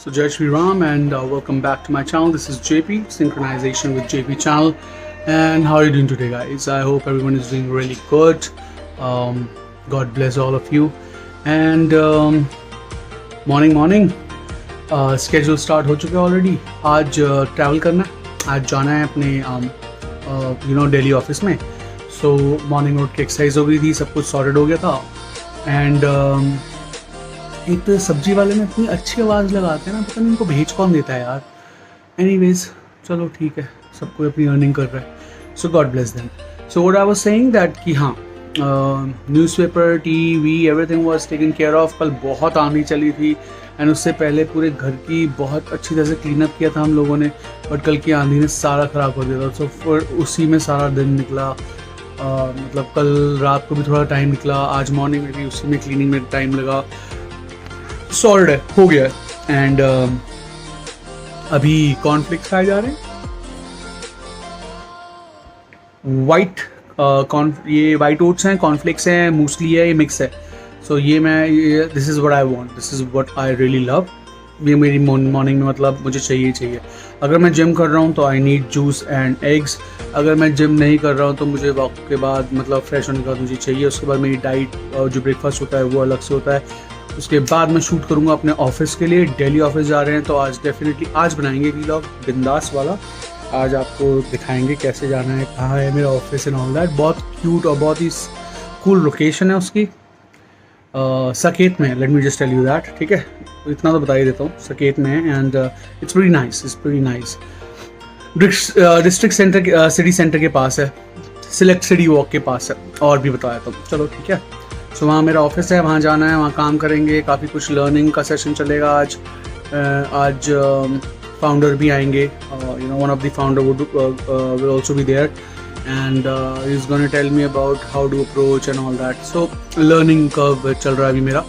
So Jai Shri Ram and welcome back to my channel. This is JP, Synchronization with JP channel. And how are you doing today, guys? I hope everyone is doing really good. God bless all of you. And morning. Schedule start हो चुका है already. आज travel करना है. आज जाना है अपने दिल्ली ऑफिस में. So morning उठ के exercise हो गई थी, सब कुछ sorted हो गया था. And एक तो सब्जी वाले में इतनी अच्छी आवाज़ लगाते हैं ना, पता नहीं इनको भेज कौन देता है यार. एनीवेज चलो ठीक है, सब कोई अपनी अर्निंग कर रहा है. So god bless them. So what I was saying that कि हाँ, newspaper, TV, everything was taken care of. कल बहुत आंधी चली थी एंड उससे पहले पूरे घर की बहुत अच्छी तरह से क्लीन अप किया था हम लोगों ने, बट कल की आंधी ने सारा ख़राब कर दिया था. सो फिर उसी में सारा दिन निकला. मतलब कल रात को भी थोड़ा टाइम निकला, आज मॉर्निंग में भी उसी में क्लीनिंग में टाइम लगा. सॉल्ड है, हो गया है. एंड अभी कॉर्नफ्लेक्स खाए जा रहे हैं. ये वाइट ओट्स हैं, कॉर्नफ्लेक्स हैं, मूसली है, ये मिक्स है. So this is what I want, this is what I really love. ये मेरी मॉर्निंग में मतलब मुझे चाहिए. अगर मैं जिम कर रहा हूँ तो I need juice and eggs. अगर मैं जिम नहीं कर रहा हूँ तो मुझे वक्त के बाद मतलब फ्रेश होने के बाद मुझे चाहिए. उसके बाद मेरी डाइट जो ब्रेकफास्ट होता है वो अलग से होता है. उसके बाद मैं शूट करूँगा अपने ऑफिस के लिए. दिल्ली ऑफिस जा रहे हैं तो आज डेफिनेटली आज बनाएंगे व्लॉग बिंदास वाला. आज आपको दिखाएंगे कैसे जाना है, कहाँ है मेरा ऑफिस एंड ऑल दैट. बहुत क्यूट और बहुत ही कूल लोकेशन है उसकी. सकेत में, let me just tell you that. ठीक है, इतना तो बता ही देता हूँ, सकेत में है. And it's very nice. District centre, city centre के पास है, सिलेक्ट सिटी वॉक के पास है. और भी बताया तो चलो ठीक है. सो वहाँ मेरा ऑफिस है, वहाँ जाना है, वहाँ काम करेंगे. काफ़ी कुछ लर्निंग का सेशन चलेगा आज. आज फाउंडर भी आएंगे. One of the founder will also be there and he is gonna tell me about how to approach and all that. So learning curve चल रहा है अभी मेरा.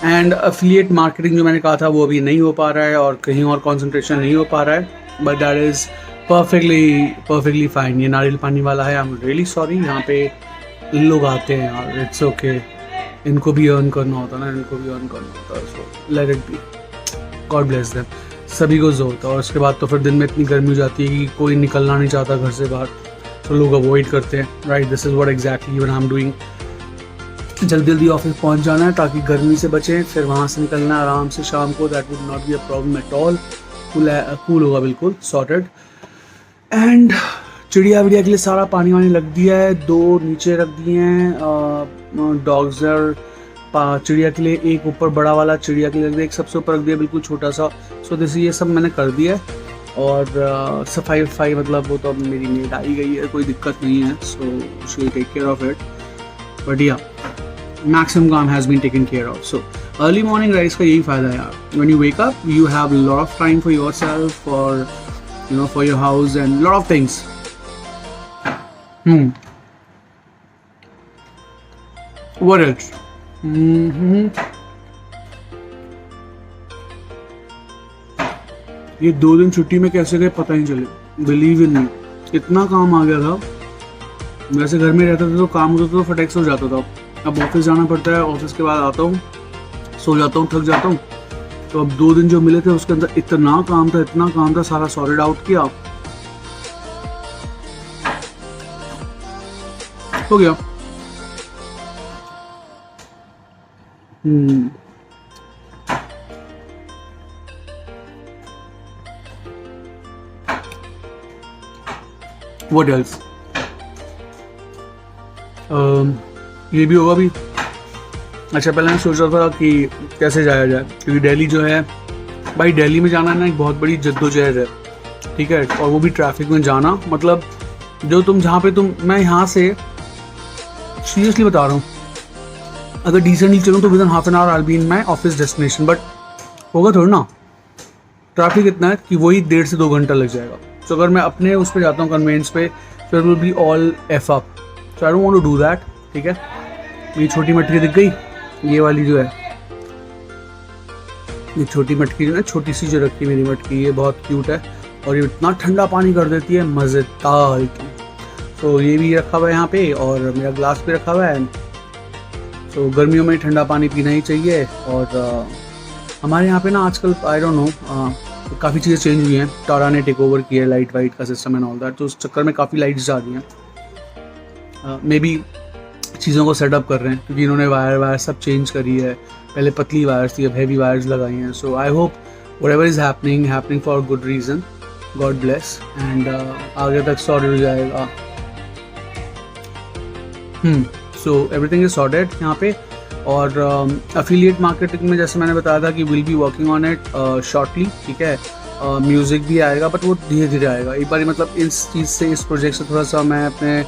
एंड एफिलिएट मार्केटिंग जो मैंने कहा था वो अभी नहीं हो पा रहा है और कहीं और कॉन्सेंट्रेशन नहीं हो पा रहा है. But that is perfectly fine. ये नारियल पानी वाला है. I am really sorry. यहाँ पे लोग आते हैं यार, इट्स ओके. इनको भी अर्न करना होता है ना, इनको भी अर्न करना होता है. So let it be. God bless them. सभी को जो होता है. और उसके बाद तो फिर दिन में इतनी गर्मी हो जाती है कि कोई निकलना नहीं चाहता घर से बाहर, तो लोग अवॉइड करते हैं. Right, this is what exactly what I am doing. जल्दी ऑफिस पहुंच जाना है ताकि गर्मी से बचें. फिर वहाँ से निकलना है आराम से शाम को. That would not be a problem at all. Cool होगा बिल्कुल, सॉर्टेड. एंड चिड़िया के लिए सारा पानी वानी लग दिया है. 2 नीचे रख दिए हैं डॉग्स. चिड़िया के लिए एक ऊपर बड़ा वाला चिड़िया के लिए रख दिया, एक सबसे ऊपर रख दिया बिल्कुल छोटा सा. सो दिस ये सब मैंने कर दिया है. और सफाई मतलब वो तो अब मेरी मेड आई गई है, कोई दिक्कत नहीं है. So she will take care of it. But या मैक्सिमम काम has been taken care of. So early morning rise का यही फ़ायदा है यार. When you wake up you have lot of time for your self, for your house and lot of things. What else? ये 2 दिन छुट्टी में कैसे गए पता ही चले. बिलीव इन मी, इतना काम आ गया था. वैसे घर में रहता था तो काम होता था तो फटाक से हो जाता था. अब ऑफिस जाना पड़ता है. ऑफिस के बाद आता हूँ, सो जाता हूँ, थक जाता हूँ. तो अब 2 दिन जो मिले थे उसके अंदर इतना काम था, सारा सॉर्टेड आउट किया, हो गया. What else? ये भी होगा भी. अच्छा, पहले मैं सोच रहा था कि कैसे जाया जाए, क्योंकि दिल्ली जो है भाई, दिल्ली में जाना ना एक बहुत बड़ी जद्दोजहद है. ठीक है, और वो भी ट्रैफिक में जाना. मतलब जो मैं यहाँ से सीरियसली बता रहा हूँ, अगर डिसेंटली चलूँ तो within half an hour I be in my office destination. But होगा थोड़ा ना. ट्रैफिक इतना है कि वही 1.5 से 2 घंटा लग जाएगा. तो अगर मैं अपने उस पर जाता हूँ कन्वेंस पे, फिर will be all F up. So I don't want to do that. ठीक है, मेरी छोटी मटकी दिख गई. ये वाली जो है, ये छोटी मटकी जो है, छोटी सी जो रखी मेरी मटकी, ये बहुत क्यूट है और ये इतना ठंडा पानी कर देती है, मज़ेदार. तो ये भी रखा हुआ है यहाँ पे और मेरा ग्लास भी रखा हुआ है. तो गर्मियों में ठंडा पानी पीना ही चाहिए. और हमारे यहाँ पे ना आजकल आई डोंट नो काफ़ी चीज़ें चेंज हुई हैं। टाटा ने टेक ओवर किया है लाइट वाइट का सिस्टम एंड ऑल दैट, तो उस चक्कर में काफ़ी लाइट्स जा रही हैं। मे बी चीज़ों को सेटअप कर रहे हैं क्योंकि इन्होंने वायर सब चेंज करी है। पहले पतली वायर्स थी, अब हैवी वायर्स लगाई हैं। So I hope whatever is happening for good reason, god bless, and आगे तक सॉर्ट हो जाएगा। सो एवरीथिंग इज सॉर्टेड यहाँ पे। और अफिलिएट मार्केटिंग में जैसे मैंने बताया था कि will be working on it shortly, ठीक है। म्यूज़िक भी आएगा बट वो धीरे धीरे आएगा। एक बार मतलब इस चीज़ से, इस प्रोजेक्ट से थोड़ा सा मैं अपने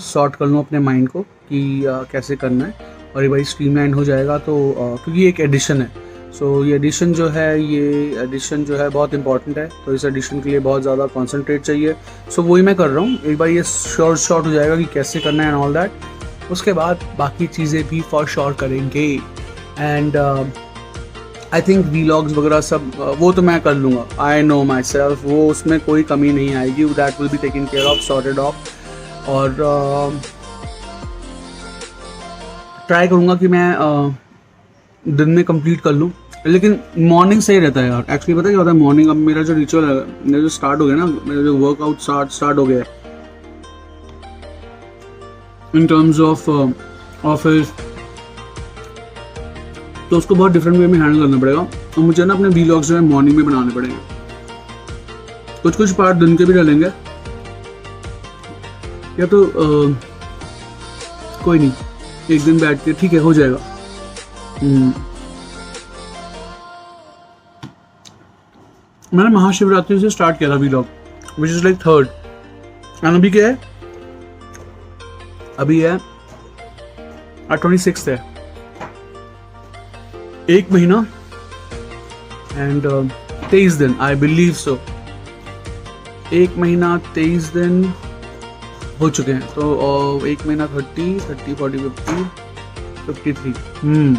सॉर्ट कर लूँ अपने माइंड को कि कैसे करना है, और एक बार स्ट्रीमलाइन हो जाएगा तो क्योंकि ये एक एडिशन है। सो ये एडिशन जो है बहुत इंपॉर्टेंट है, तो इस एडिशन के लिए बहुत ज़्यादा कॉन्सेंट्रेट चाहिए। सो वही मैं कर रहा हूँ। एक बार ये शॉर्ट हो जाएगा कि कैसे करना है एंड ऑल दैट, उसके बाद बाकी चीज़ें भी फॉर श्योर करेंगे। एंड आई थिंक वीलॉग्स वगैरह सब वो तो मैं कर लूँगा, आई नो माई सेल्फ, वो उसमें कोई कमी नहीं आएगी। That will be taken care of, sorted of. और ट्राई करूँगा कि मैं दिन में कंप्लीट कर लूँ, लेकिन मॉर्निंग सही रहता है यार। एक्चुअली पता क्या होता है, मॉर्निंग अब मेरा जो रिचुअल है, मेरा जो स्टार्ट हो गया ना, मेरा जो वर्कआउट स्टार्ट हो गया है इन टर्म्स ऑफ ऑफिस, तो उसको बहुत डिफरेंट वे में हैंडल करना पड़ेगा। और मुझे ना अपने वीलॉग्स जो है मॉर्निंग में बनाने पड़ेंगे। कुछ पार्ट दिन के भी डालेंगे, या तो कोई नहीं, एक दिन बैठ के ठीक है, हो जाएगा। मैंने महाशिवरात्रि से स्टार्ट किया था vlog, which is like 3rd, and अभी क्या है, अभी है 26 है, 1 महीना एंड 23 दिन, आई बिलीव सो। 1 महीना 23 दिन हो चुके हैं, तो 1 महीना 30, 40, 50, 53।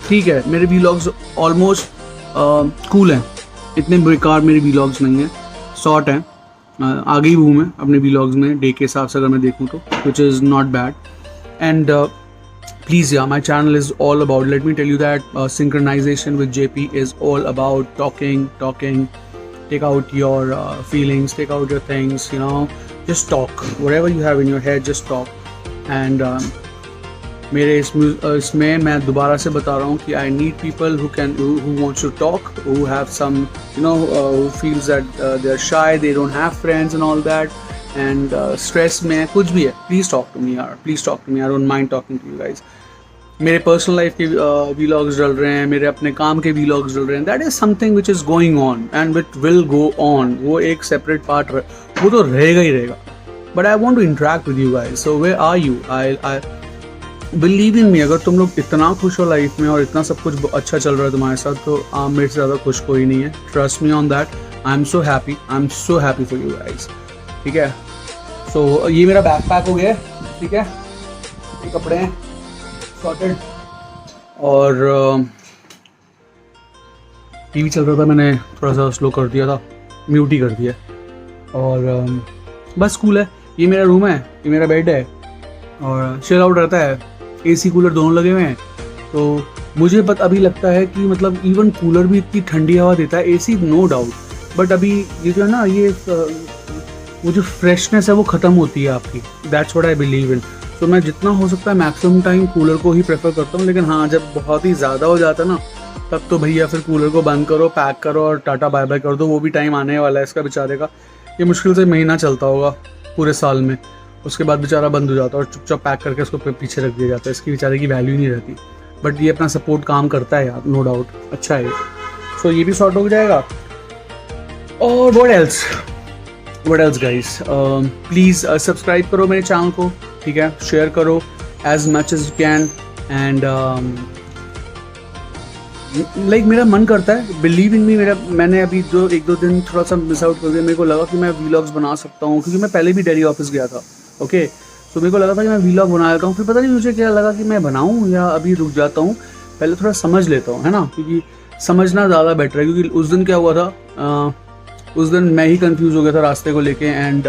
ठीक है, मेरे वीलॉग्स ऑलमोस्ट कूल हैं, इतने बेकार मेरे वीलॉग्स नहीं हैं, शॉर्ट हैं। आगे ही हूँ मैं अपने वीलॉग्स में डे के हिसाब से अगर मैं देखूँ तो, which is not bad. And please, yeah, my channel is all about, let me tell you that synchronization with JP is all about talking. Take out your feelings, take out your things, you know, just talk, whatever you have in your head, just talk. And मेरे इसमें मैं दोबारा से बता रहा हूँ कि I need people who wants to talk, who have some, you know, who feels that they're shy, they don't have friends and all that, and stress में कुछ भी है, please talk to me यार, please talk to me, I don't mind talking to you guys. मेरे personal life के vlogs डल रहे हैं, मेरे अपने काम के वीलॉग्स डल रहे हैं, that is something which is going on and which will go on. वो एक सेपरेट पार्ट वो तो रहेगा ही रहेगा, but I want to interact with you guys. So where are you? I believe in me, अगर तुम लोग इतना खुश हो लाइफ में और इतना सब कुछ अच्छा चल रहा है तुम्हारे साथ, तो मेरे से ज़्यादा खुश कोई नहीं है। Trust me on that, I am so happy for you guys. ठीक है, सो ये मेरा बैकपैक हो गया, ठीक है, ये कपड़े हैं सॉर्टेड, और टीवी चल रहा था, मैंने थोड़ा सा स्लो कर दिया था, म्यूट ही कर दिया, और बस कूल है। ये मेरा रूम है, ये मेरा बेड है, और चिल आउट रहता है, एसी कूलर दोनों लगे हुए हैं। तो मुझे अभी लगता है कि मतलब इवन कूलर भी इतनी ठंडी हवा देता है, एसी नो डाउट, बट अभी ये जो है ना, ये वो जो फ्रेशनेस है वो ख़त्म होती है आपकी। दैट्स व्हाट आई बिलीव इन। तो मैं जितना हो सकता है मैक्सिमम टाइम कूलर को ही प्रेफर करता हूँ, लेकिन हाँ, जब बहुत ही ज़्यादा हो जाता है ना, तब तो भैया फिर कूलर को बंद करो, पैक करो और टाटा बाय बाय कर दो। वो भी टाइम आने वाला है इसका बेचारे का, ये मुश्किल से महीना चलता होगा पूरे साल में, उसके बाद बेचारा बंद हो जाता है और चुपचाप पैक करके उसको पीछे रख दिया जाता है। इसकी बेचारे की वैल्यू नहीं रहती, बट ये अपना सपोर्ट काम करता है यार, नो डाउट, अच्छा है। सो ये भी सॉर्ट हो जाएगा। और what else guys, please subscribe करो मेरे चैनल को, ठीक है, शेयर करो as much as you can, and like मेरा मन करता है, बिलीव इन मी, मैंने अभी जो 1-2 दिन थोड़ा सा मिस आउट कर दिया। मेरे को लगा कि मैं वीलॉग्स बना सकता हूँ, क्योंकि मैं पहले भी डेली ऑफिस गया था, ओके। तो मेरे को लगा था कि मैं वीलॉग बना लेता हूँ, फिर पता नहीं मुझे क्या लगा कि मैं बनाऊँ या अभी रुक जाता हूँ, पहले थोड़ा समझ लेता हूँ, है ना, क्योंकि समझना ज़्यादा बेटर है। क्योंकि उस दिन क्या हुआ था, उस दिन मैं ही कंफ्यूज हो गया था रास्ते को लेके, एंड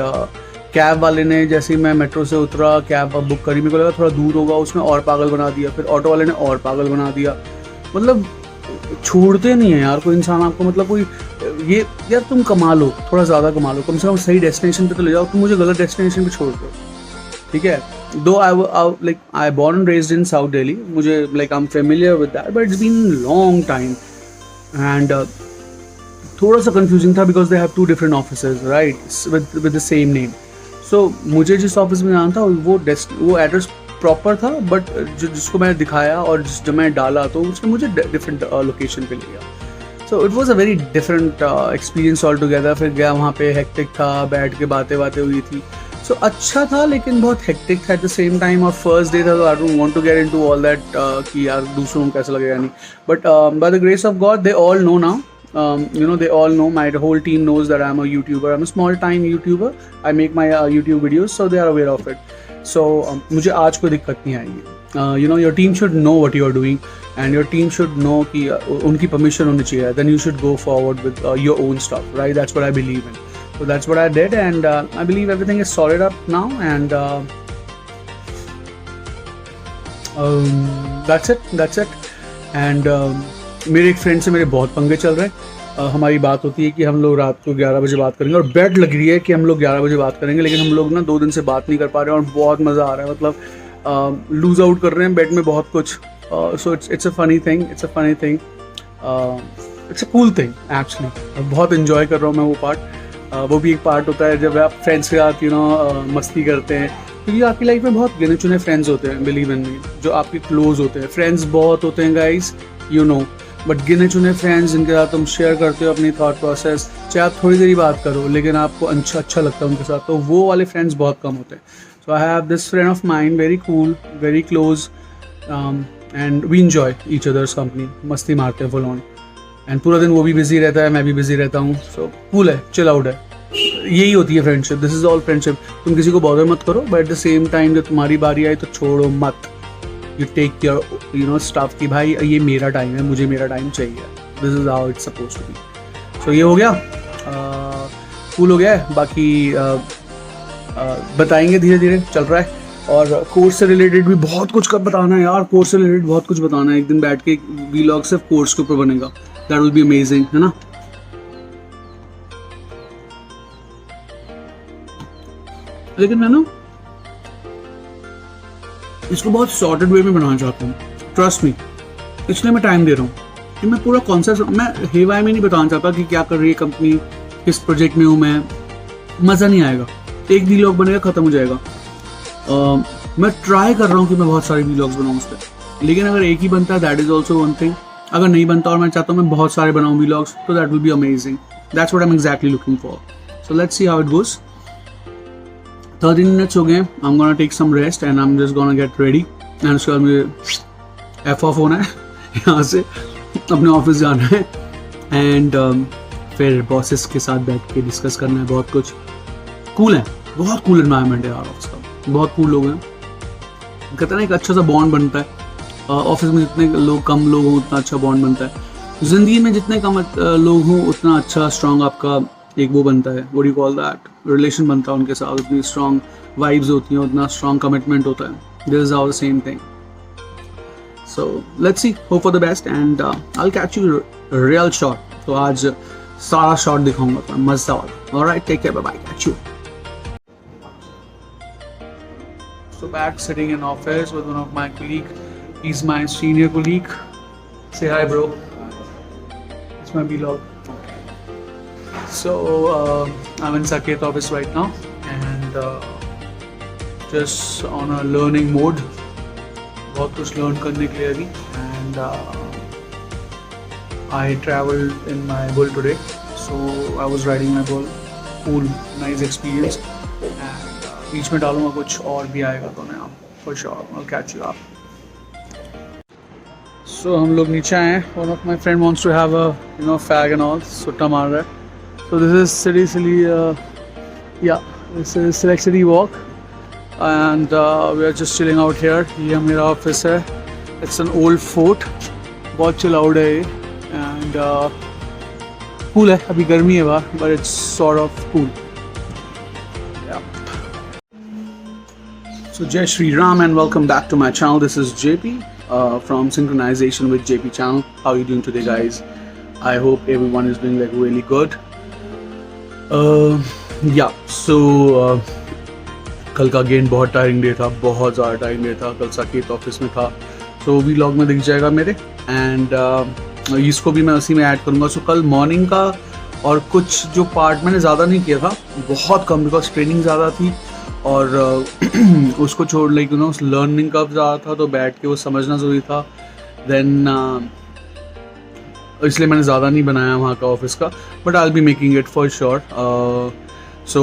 कैब वाले ने, जैसे ही मैं मेट्रो से उतरा, कैब बुक करी, मेरे को लगा थोड़ा दूर होगा, उसने और पागल बना दिया, फिर ऑटो वाले ने और पागल बना दिया। मतलब छोड़ते नहीं है यार कोई इंसान आपको, मतलब कोई ये यार तुम कमा लो, थोड़ा ज़्यादा कमा लो, कम से कम सही डेस्टिनेशन पे तो ले जाओ, तुम मुझे गलत डेस्टिनेशन पे छोड़ दो, ठीक है। दो आई born and raised in South Delhi, मुझे like I'm familiar with that, but it's been long time and थोड़ा सा confusing था because they have two different offices, right, with the same name. So मुझे जिस ऑफिस में जाना था वो एड्रेस प्रॉपर था, बट जिसको मैंने दिखाया और जब मैं डाला तो उसने मुझे डिफरेंट लोकेशन पे ले गया। So it was a very different experience all together. फिर गया वहाँ पे, हेक्टिक था, बैठ के बातें हुई थी। सो अच्छा था लेकिन बहुत हेक्टिक था एट द सेम टाइम। और फर्स्ट डे था तो I don't want to get into all that कि यार दूसरों को कैसा लगेगा नहीं। But by the grace of God they all know now, you know, they all know, my whole team knows that I'm a YouTuber, I'm a small time YouTuber, I make my YouTube videos, so they are aware of it. So मुझे आज कोई दिक्कत नहीं आएगी। You know, your team should know what you are doing and your team should know कि उनकी permission होनी चाहिए, then you should go forward with your own stuff, right? That's what I believe in. So that's what I did and I believe everything is sorted up now and that's it. And मेरे एक friend से मेरे बहुत पंगे चल रहे हैं। हमारी बात होती है कि हम लोग रात को 11 बजे बात करेंगे और बेट लग रही है कि हम लोग 11 बजे बात करेंगे, लेकिन हम लोग ना 2 दिन से बात नहीं कर पा रहे हैं और बहुत मज़ा आ रहा है। मतलब लूज आउट कर रहे हैं बेट में बहुत कुछ। So it's a funny thing, it's a cool thing actually. बहुत इन्जॉय कर रहा हूँ मैं वो पार्ट। वो भी एक पार्ट होता है जब आप फ्रेंड्स के साथ मस्ती करते हैं, क्योंकि आपकी लाइफ में बहुत गिने चुने फ्रेंड्स होते हैं, बिलीव इन मी, जो आपके क्लोज होते हैं। फ्रेंड्स बहुत होते हैं गाइज, यू नो, बट गिने चुने फ्रेंड्स जिनके साथ तुम शेयर करते हो अपनी थॉट प्रोसेस, चाहे आप थोड़ी देर ही बात करो लेकिन आपको अच्छा लगता है उनके साथ, तो वो वाले फ्रेंड्स बहुत कम होते हैं। So I have this friend of mind, very cool, very close, and we enjoy each others company. मस्ती मारते हैं फुल ऑन एंड पूरा दिन वो भी बिजी रहता है, मैं भी बिजी रहता हूँ। सो कूल है, चिल आउट है, यही होती है friendship. This is all friendship. तुम किसी को बॉदर मत करो, but at the same time जब तुम्हारी बारी आई तो छोड़ो मत। You take your stuff कि भाई ये मेरा टाइम है, मुझे मेरा टाइम चाहिए। This is how it's supposed to be. So ये हो गया, कूल हो गया है। बाकी बताएंगे, धीरे धीरे चल रहा है। और कोर्स से रिलेटेड भी बहुत कुछ बताना है यार, कोर्स से रिलेटेड बहुत कुछ बताना है। एक दिन बैठ के वीलॉग सिर्फ कोर्स के ऊपर बनेगा, दैट विल बी अमेजिंग, है ना। लेकिन मैं ना इसको बहुत सॉर्टेड वे में बनाना चाहता हूँ, ट्रस्ट मी, इसलिए मैं टाइम दे रहा हूँ कि मैं पूरा कॉन्सेप्ट, मैं हेवाई में नहीं बताना चाहता कि क्या कर रही है कंपनी, किस प्रोजेक्ट में हूँ मैं। मज़ा नहीं आएगा, एक वीलॉग बनेगा ख़त्म हो जाएगा। मैं ट्राई कर रहा हूँ कि मैं बहुत सारे वीलॉग्स बनाऊँ उस पर, लेकिन अगर एक ही बनता है that is also one thing. अगर नहीं बनता और मैं चाहता हूँ मैं बहुत सारे बनाऊँ वीलॉग्स, तो that will be amazing. That's what I am exactly looking for. So let's see how it goes. 13 minutes हो गए, I'm gonna take some rest and I'm just gonna get ready and उसके बाद मुझे F off होना है, यहाँ से अपने ऑफिस जाना है एंड फिर बॉसेस के साथ बैठ के डिस्कस करना है बहुत कुछ। कूल है, बहुत कूल एनवायरनमेंट है यार ऑफिस का, बहुत कूल लोग हैं। कहते हैं ना एक अच्छा सा बॉन्ड बनता है ऑफिस में, जितने लोग कम लोग हों उतना अच्छा बॉन्ड बनता है। ज़िंदगी में जितने कम लोग हों उतना अच्छा स्ट्रॉन्ग आपका एक वो बनता है, what do you call that, relation बनता है उनके साथ। उतनी स्ट्रॉन्ग वाइब्स होती हैं, उतना स्ट्रॉन्ग कमिटमेंट होता है। This is our same thing. So let's see, hope for the best and I will catch you real shot. तो आज सारा शॉट दिखाऊंगा तो मजा आएगा। Alright, take care, bye bye, catch you. So back sitting in office with one of my colleague. He's my senior colleague. Say hi, bro. It's my vlog. So I'm in Saket office right now and just on a learning mode. बहुत कुछ learn करने के लिए अभी and I traveled in my bull today. So I was riding my bull. Cool, nice experience. And बीच में डालूंगा कुछ और भी आएगा तो मैं for sure I'll catch you up. So हम लोग नीचे आए हैं. One of my friend wants to have a fag and all. सुट्टा मार रहा है. So this is this is Select City Walk and we are just chilling out here. ये मेरा ऑफिस है. It's an old fort. बहुत chill out है ये and cool है. अभी गर्मी है बाहर but it's sort of cool. Yeah. So Jai Shri Ram and welcome back to my channel. This is JP. from Synchronization with JP channel. How are you doing today, guys? I hope everyone is doing like really good. Yeah, so कल का again बहुत tiring day था, बहुत ज़्यादा tiring day था. कल Saket office में था, so व्लॉग में दिख जाएगा मेरे. एंड इसको भी मैं उसी में ऐड करूँगा. सो कल मॉर्निंग का और कुछ जो पार्ट मैंने ज़्यादा नहीं किया था, बहुत कम, बिकॉज ट्रेनिंग ज़्यादा थी और उसको छोड़ लाइक लर्निंग का ज़्यादा था, तो बैठ के वो समझना ज़रूरी था. देन इसलिए मैंने ज़्यादा नहीं बनाया वहाँ का ऑफिस का, but I will be making it for sure. So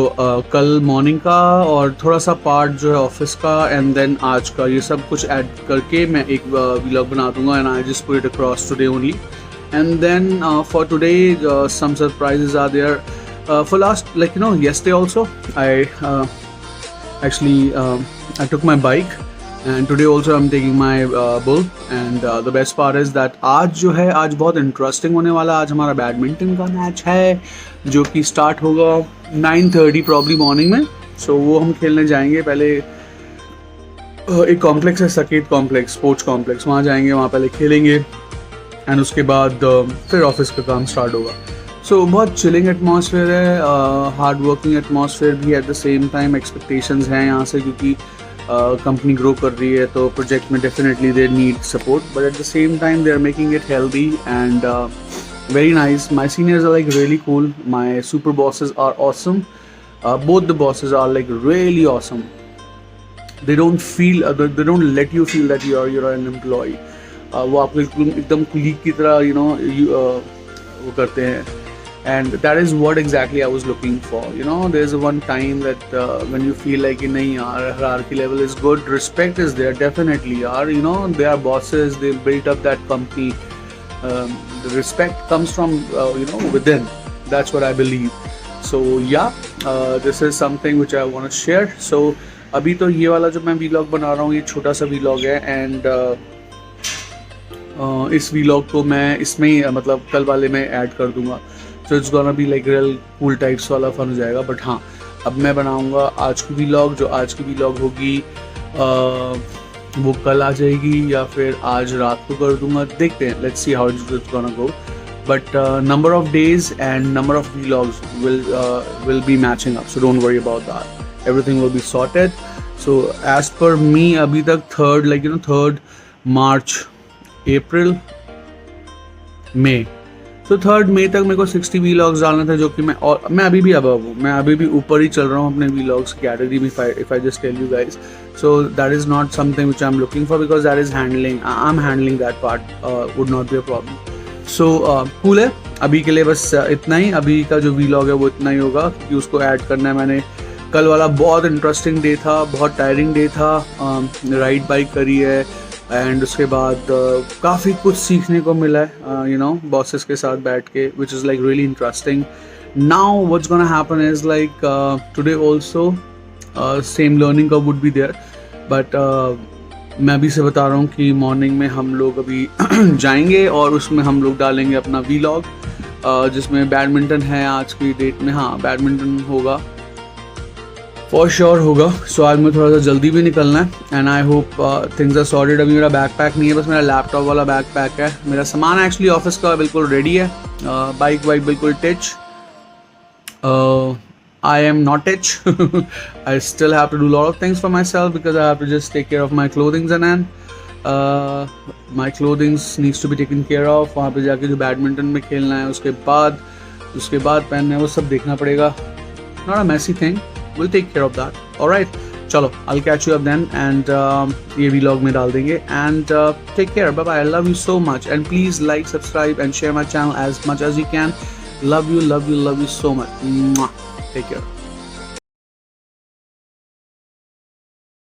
कल मॉर्निंग का और थोड़ा सा पार्ट जो है ऑफिस का, एंड देन आज का, ये सब कुछ ऐड करके मैं एक व्लॉग बना दूंगा. And I just put it across today only. And then for today some surprises are there. For last, like yesterday also, I I took my bike, and today also I'm taking my bull. And the best part is that आज जो है, आज बहुत interesting होने वाला. आज हमारा badminton का मैच है जो कि स्टार्ट होगा 9:30 प्रॉब्ली मॉर्निंग में. सो वो हम खेलने जाएंगे. पहले एक कॉम्प्लेक्स है, साकेत कॉम्प्लेक्स, स्पोर्ट्स कॉम्प्लेक्स, वहाँ जाएंगे, वहाँ पहले खेलेंगे, एंड उसके बाद फिर ऑफिस का काम स्टार्ट होगा. सो बहुत चिलिंग एटमॉस्फेयर है, हार्ड वर्किंग एटमॉस्फेयर भी. Eight the same time expectations हैं यहाँ से, क्योंकि कंपनी ग्रो कर रही है, तो प्रोजेक्ट में definitely they need support, but at the same time they are making it healthy and very nice. My seniors are like really cool. My super bosses are awesome. Both the bosses are like really awesome. they don't let you feel that you're an employee. वो आपको एकदम colleague की तरह वो करते हैं. And that is what exactly I was looking for. There's one time that when you feel like nahi yaar, hierarchy level is good, respect is there, definitely yaar. They are bosses, they built up that company. The respect comes from within. That's what I believe. So yeah, this is something which I want to share. So अभी तो ये वाला जो मैं vlog बना रहा हूँ, ये छोटा सा व्लॉग है. एंड इस व्लॉग को मैं इसमें ही मतलब कल वाले में ऐड कर दूंगा. So it's gonna be like real cool types वाला फन हो जाएगा. बट हाँ, अब मैं बनाऊंगा आज की व्लॉग. जो आज की व्लॉग होगी वो कल आ जाएगी या फिर आज रात को कर दूंगा, देखते हैं. Let's see how it's gonna go. But number of days and number of vlogs will be matching up, so don't worry about that. Everything will be sorted. So as per me, अभी तक 3rd March, April, May. So 3rd May तक मेरे को 60 vlogs डालने थे, जो कि मैं अभी भी अबव हूँ. मैं अभी भी ऊपर ही चल रहा हूँ अपने व्लॉग्स कैटेगरी में. If I just tell you guys, so that is not something which I'm looking for, because that is I'm handling that part. Would not be a problem. So cool है. अभी के लिए बस इतना ही. अभी का जो व्लॉग है वो इतना ही होगा, क्योंकि उसको ऐड करना है मैंने. कल वाला बहुत इंटरेस्टिंग डे था, बहुत टायरिंग डे था. राइड बाइक करी है, एंड उसके बाद काफ़ी कुछ सीखने को मिला है बॉसेस के साथ बैठ के, which is like really interesting. Now what's gonna happen is like today also same learning का वुड बी देयर. बट मैं अभी से बता रहा हूँ कि मॉर्निंग में हम लोग अभी जाएंगे और उसमें हम लोग डालेंगे अपना व्लॉग, जिसमें बैडमिंटन है आज की डेट में. हाँ, बैडमिंटन होगा फॉर श्योर होगा. सो आज मैं थोड़ा सा जल्दी भी निकलना है. And I hope things are sorted. अभी मेरा बैक पैक नहीं है, बस मेरा लैपटॉप वाला बैक पैक है. मेरा सामान एक्चुअली ऑफिस का बिल्कुल रेडी है. बाइक वाइक बिल्कुल teach. I am not rich. I still have to do a lot of things for myself, because I have to just take care of my clothing and my clothing needs to be taken care of. वहाँ पे जाके जो badminton में खेलना है, उसके बाद पहनना है, वो सब देखना पड़ेगा. Not a messy thing. We'll take care of that. All right. चलो, I'll catch you up then, and ये vlog में डाल देंगे. And take care. Bye bye. I love you so much, and please like, subscribe, and share my channel as much as you can. Love you so much. Mwah. Take care.